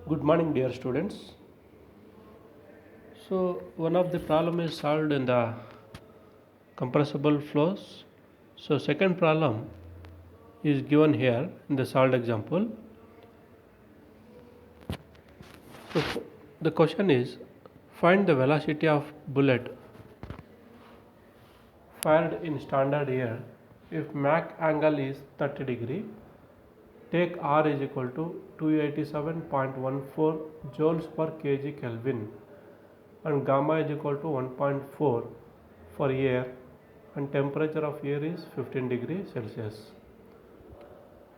Good morning, dear students. So, one of the problem is solved in the compressible flows. So, second problem is given here in the solved example. So, the question is find the velocity of bullet fired in standard air if Mach angle is 30 degree. Take R is equal to 287.14 joules per kg Kelvin and gamma is equal to 1.4 for air and temperature of air is 15 degrees Celsius.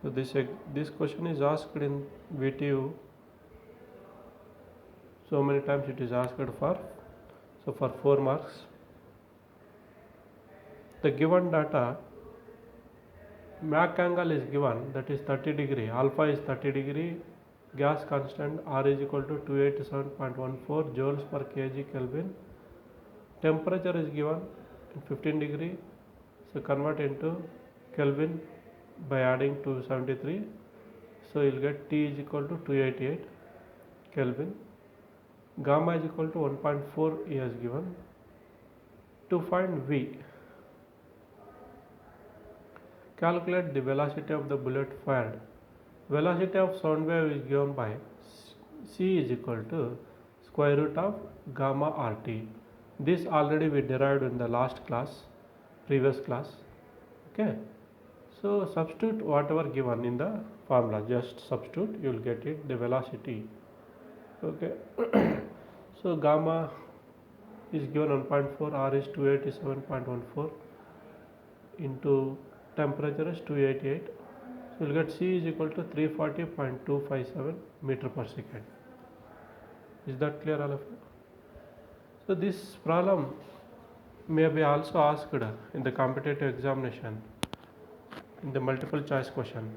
So this question is asked in VTU so many times. It is asked for 4 marks. The given data, Mach angle is given, that is 30 degree, alpha is 30 degree, gas constant R is equal to 287.14 joules per kg Kelvin, temperature is given in 15 degree, so convert into Kelvin by adding 273, so you will get T is equal to 288 Kelvin, gamma is equal to 1.4 is given. To find V, calculate the velocity of the bullet fired. Velocity of sound wave is given by C is equal to square root of gamma RT. This already we derived in the previous class. Okay. So substitute whatever given in the formula, just substitute, you will get it, the velocity. Okay. So gamma is given 1.4, R is 287.14 into temperature is 288. So you will get C is equal to 340.257 meter per second. Is that clear, all of you? So this problem may be also asked in the competitive examination in the multiple choice question.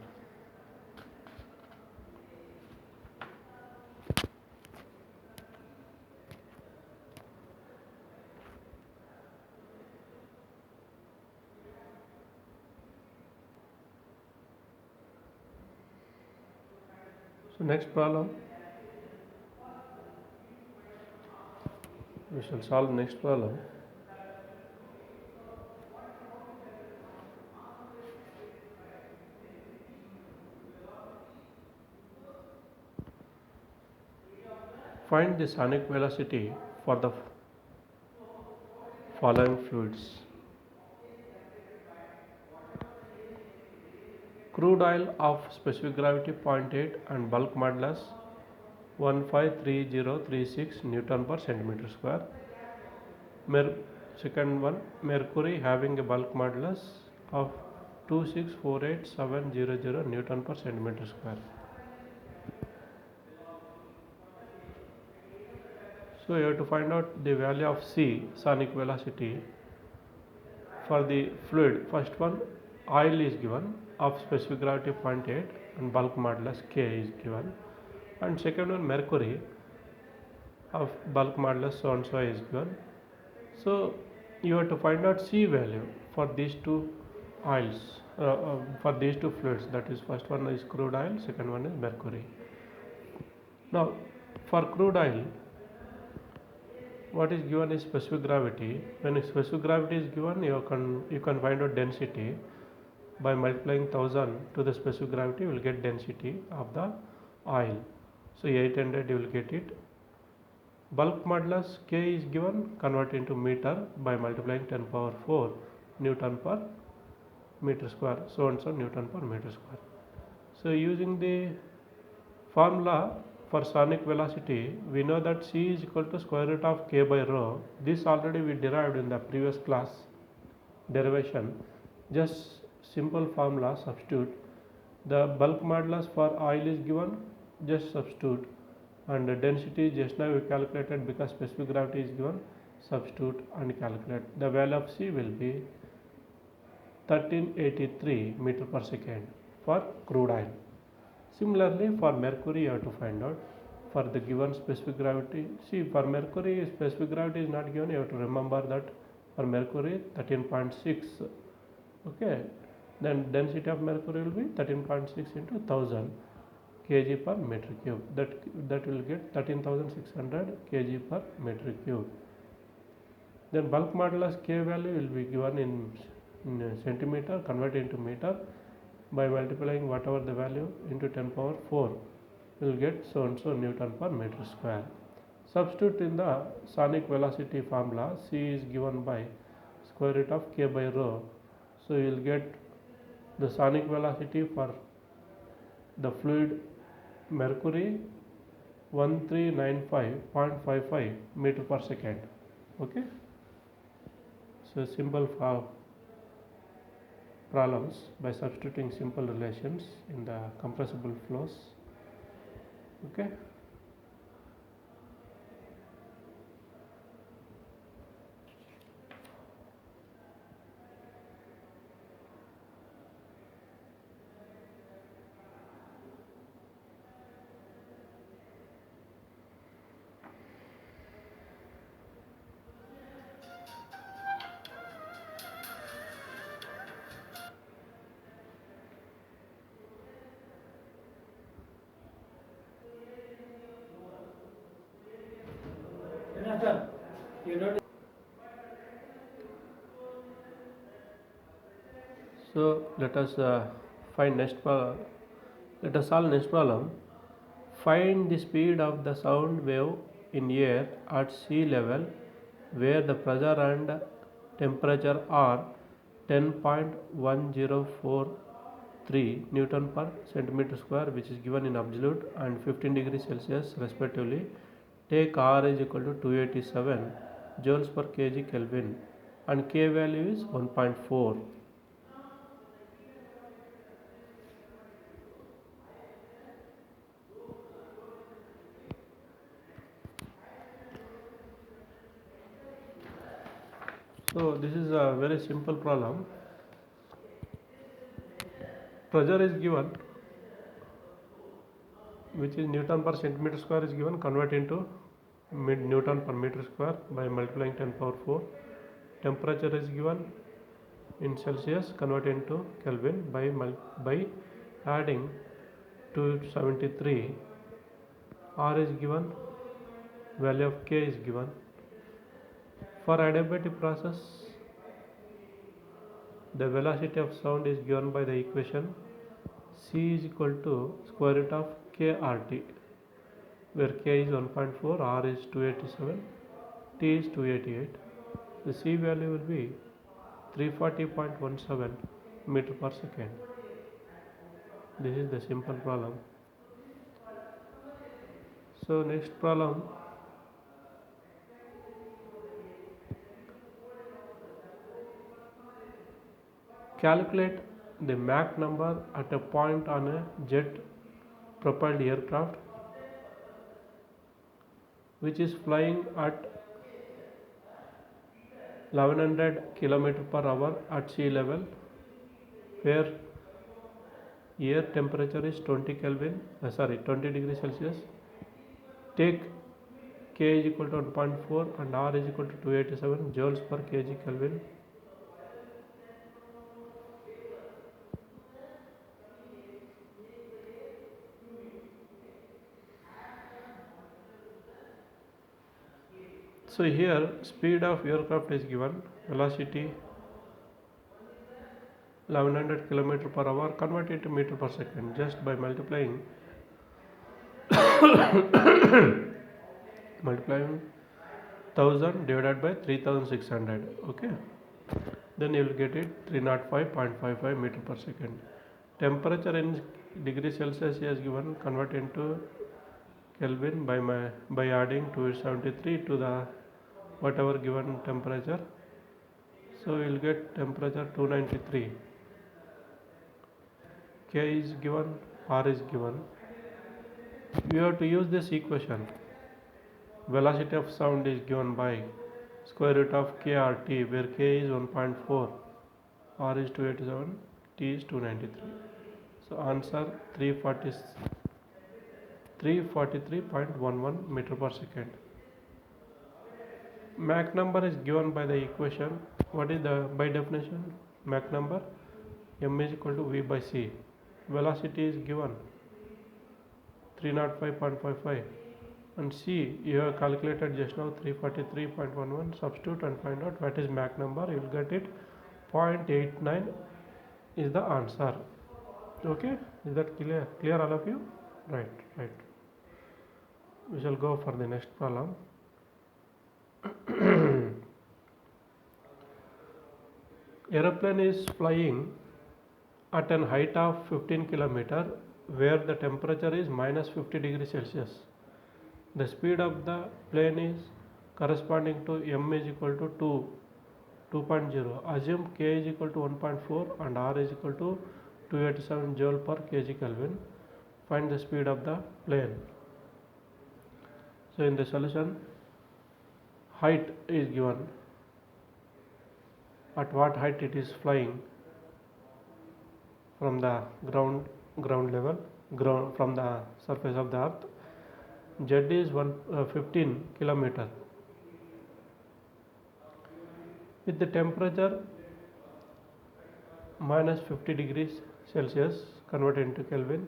So next problem, we shall solve next problem. Find the sonic velocity for the following fluids. Crude oil of specific gravity 0.8 and bulk modulus 153036 Newton per centimeter square. Second one, mercury having a bulk modulus of 2648700 Newton per centimeter square. So you have to find out the value of C, sonic velocity, for the fluid. First one, oil is given of specific gravity 0.8 and bulk modulus K is given, and second one, mercury of bulk modulus so and so is given. So you have to find out C value for these two oils, for these two fluids, that is first one is crude oil, second one is mercury. Now for crude oil, what is given is specific gravity. When specific gravity is given, you can find out density by multiplying 1000 to the specific gravity. You will get density of the oil. So 800 you will get it. Bulk modulus K is given, convert into meter by multiplying 10 power 4 Newton per meter square, so and so Newton per meter square. So using the formula for sonic velocity, we know that C is equal to square root of K by rho. This already we derived in the previous class derivation. Just simple formula, substitute. The bulk modulus for oil is given, just substitute, and the density just now we calculated because specific gravity is given, substitute and calculate. The value of C will be 1383 meter per second for crude oil. Similarly for mercury you have to find out for the given specific gravity. See, for mercury specific gravity is not given, you have to remember that for mercury 13.6. okay, then density of mercury will be 13.6 into 1000 kg per meter cube. That will get 13,600 kg per meter cube. Then bulk modulus K value will be given in centimeter, convert into meter by multiplying whatever the value into 10 power 4. We will get so and so Newton per meter square. Substitute in the sonic velocity formula. C is given by square root of K by rho. So you will get the sonic velocity for the fluid mercury 1395.55 meter per second. Okay. So simple problems by substituting simple relations in the compressible flows. Okay. So let us find next problem. Let us solve next problem. Find the speed of the sound wave in air at sea level where the pressure and temperature are 10.1043 Newton per centimeter square, which is given in absolute, and 15 degrees Celsius respectively. Take R is equal to 287 joules per kg Kelvin and K value is 1.4. So this is a very simple problem. Pressure is given, which is Newton per centimeter square is given, convert into Newton per meter square by multiplying 10 power 4. Temperature is given in Celsius, convert into Kelvin by adding 273. R is given, value of K is given. For adiabatic process, the velocity of sound is given by the equation C is equal to square root of KRT, where K is 1.4, R is 287, T is 288. The C value will be 340.17 meter per second. This is the simple problem. So next problem. Calculate the Mach number at a point on a jet propelled aircraft which is flying at 1100 km per hour at sea level, where air temperature is 20 degrees Celsius. Take K is equal to 1.4 and R is equal to 287 joules per kg Kelvin. So here speed of aircraft is given, velocity 1100 km per hour, convert it to meter per second just by multiplying 1000 divided by 3600. Okay, then you will get it 305.55 meter per second. Temperature in degrees Celsius is given, convert into Kelvin by adding 273 to the whatever given temperature. So we will get temperature 293. K is given, R is given. We have to use this equation. Velocity of sound is given by square root of KRT, where K is 1.4, R is 287, T is 293. So answer 343.11 meter per second. Mach number is given by the equation. What is the by definition? Mach number, M is equal to V by C. Velocity is given, 305.55, and C, you have calculated just now 343.11. Substitute and find out what is Mach number. You will get it 0.89 is the answer. Okay, is that clear all of you? Right. We shall go for the next problem. Aeroplane is flying at an height of 15 km where the temperature is minus 50 degrees Celsius. The speed of the plane is corresponding to m is equal to 2.0. Assume k is equal to 1.4 and r is equal to 287 joule per kg Kelvin. Find the speed of the plane. So in the solution, height is given. At what height it is flying from the ground level, from the surface of the earth. Z is 15 km. With the temperature minus 50 degrees Celsius converted into Kelvin,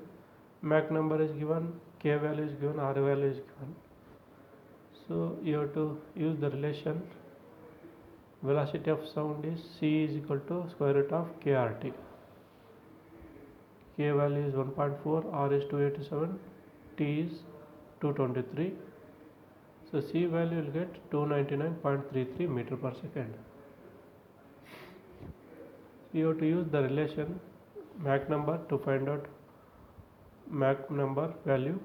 Mach number is given, K value is given, R value is given. So you have to use the relation. Velocity of sound is C is equal to square root of KRT. K value is 1.4, R is 287, T is 223. So C value will get 299.33 meter per second. You have to use the relation Mach number to find out Mach number value.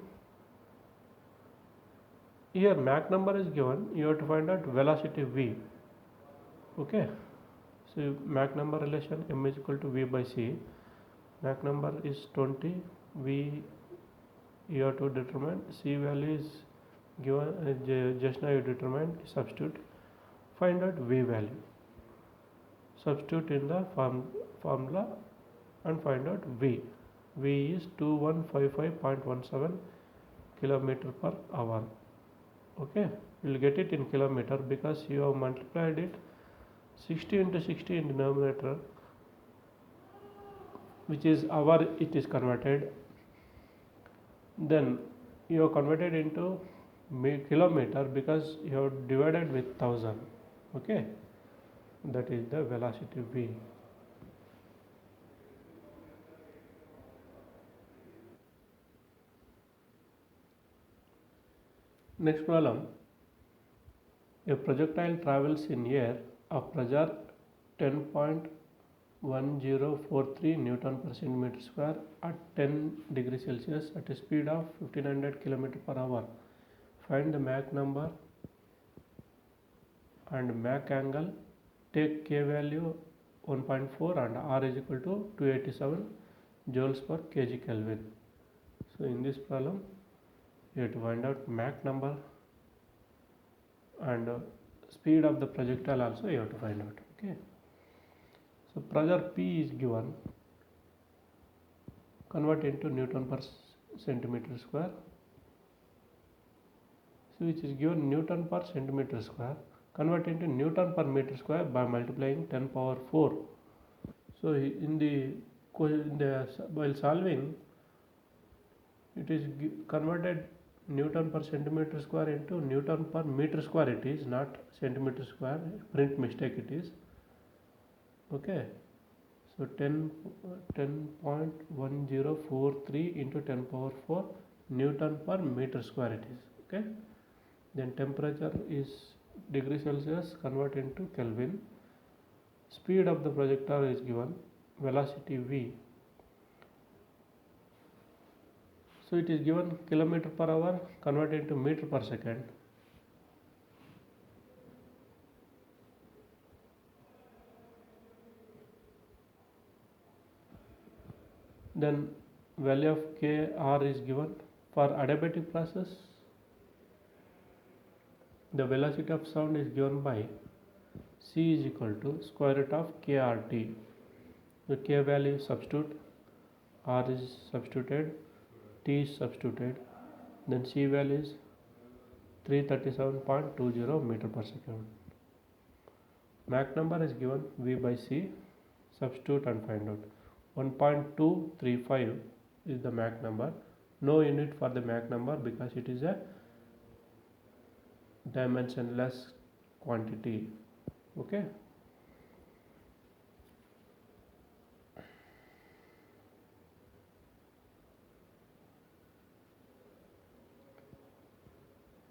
Here Mach number is given, you have to find out velocity V. Okay, so Mach number relation m is equal to V by C. Mach number is 20, V you have to determine, C value is given, just now you determined, substitute, find out V value. Substitute in the formula and find out V. V is 2155.17 km per hour. Okay, you will get it in kilometer because you have multiplied it 60 into 60 in denominator, which is hour it is converted. Then you have converted into kilometer because you have divided with 1000. Okay, that is the velocity V. Next problem. A projectile travels in air of pressure 10.1043 Newton per centimeter square at 10 degrees Celsius at a speed of 1500 km per hour. Find the Mach number and Mach angle. Take K value 1.4 and R is equal to 287 joules per kg Kelvin. So in this problem, you have to find out Mach number and speed of the projectile also you have to find out. Okay. So pressure P is given, convert into Newton per centimeter square. So which is given Newton per centimeter square, convert into Newton per meter square by multiplying 10 power 4. So while solving, it is converted Newton per centimeter square into Newton per meter square. It is not centimeter square, print mistake it is. Okay, so 10.1043 into 10 power 4 Newton per meter square it is. Okay, then temperature is degree Celsius, convert into Kelvin. Speed of the projectile is given, velocity V. So it is given kilometer per hour, convert into meter per second. Then value of K R is given. For adiabatic process, the velocity of sound is given by C is equal to square root of KRT. The K value substitute, R is substituted, T is substituted, then C value is 337.20 meter per second. Mach number is given V by C, substitute and find out. 1.235 is the Mach number, no unit for the Mach number because it is a dimensionless quantity. Okay.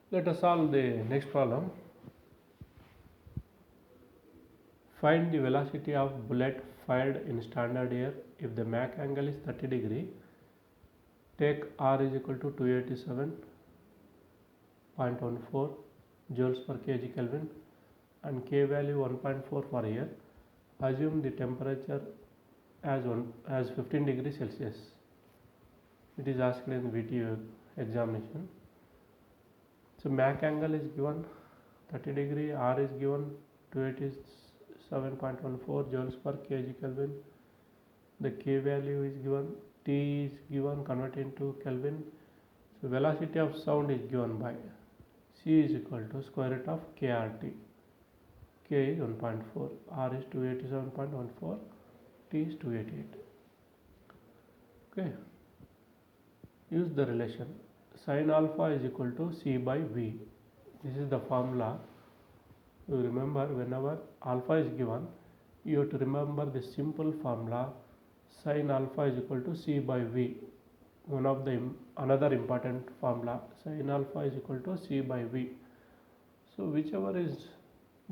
Let us solve the next problem. Find the velocity of bullet fired in standard air if the Mach angle is 30 degree. Take R is equal to 287.14 joules per kg Kelvin and K value 1.4 for air. Assume the temperature as 15 degrees Celsius. It is asked in VTU examination. So Mach angle is given 30 degree, R is given 287.14 joules per kg Kelvin. The K value is given, T is given, converted into Kelvin. So velocity of sound is given by C is equal to square root of KRT. K is 1.4, R is 287.14, T is 288. Okay. Use the relation. Sin alpha is equal to C by V. This is the formula. You remember, whenever alpha is given, you have to remember the simple formula. Sin alpha is equal to C by V. One of the another important formula. Sin alpha is equal to C by V. So whichever is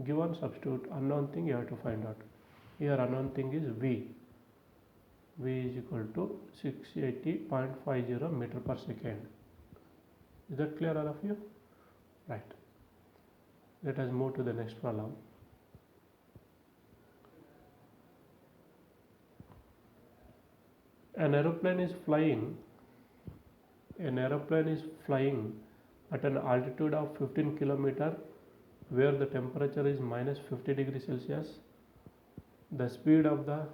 given, substitute. Unknown thing you have to find out. Here unknown thing is V. V is equal to 680.50 meter per second. Is that clear, all of you? Right. Let us move to the next problem. An aeroplane is flying at an altitude of 15 km where the temperature is minus 50 degrees Celsius. The speed of the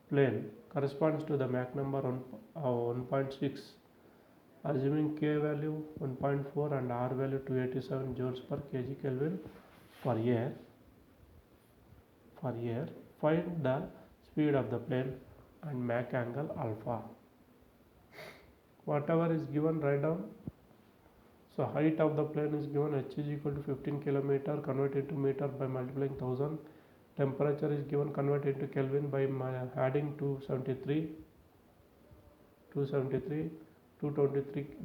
plane corresponds to the Mach number 1.6. Assuming K value 1.4 and R value 287 joules per kg Kelvin for air, find the speed of the plane and Mach angle alpha. Whatever is given, write down. So height of the plane is given, h is equal to 15 km, converted to meter by multiplying 1000. Temperature is given, converted into Kelvin by adding 223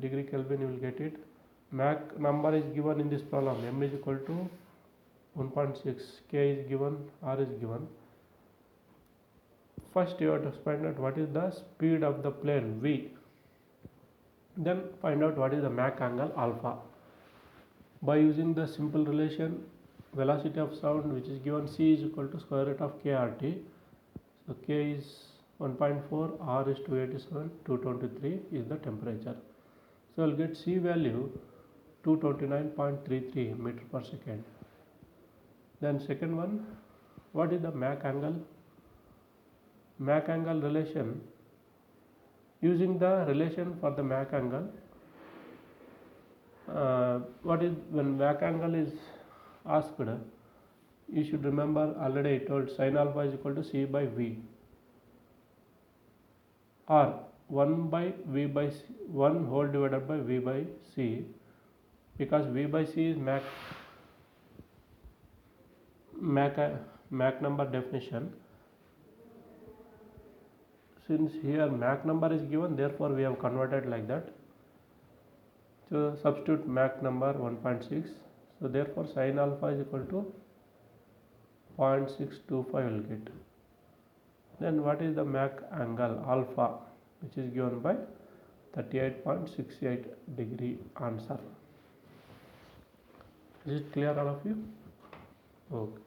degree Kelvin, you will get it. Mach number is given in this problem, m is equal to 1.6, K is given, R is given. First you have to find out what is the speed of the plane V. Then find out what is the Mach angle alpha. By using the simple relation, velocity of sound, which is given, C is equal to square root of KRT. So K is 1.4, R is 287, 223 is the temperature. So I'll get C value 229.33 meter per second. Then second one, what is the Mach angle? Mach angle relation. Using the relation for the Mach angle, when Mach angle is asked, you should remember, already I told sin alpha is equal to C by V, or 1 by V by C, 1 whole divided by V by C, because V by C is Mach number definition. Since here Mach number is given, therefore we have converted like that. So substitute Mach number 1.6. So therefore sin alpha is equal to 0.625 will get. Then what is the Mach angle alpha, which is given by 38.68 degree answer. Is it clear, all of you? Okay.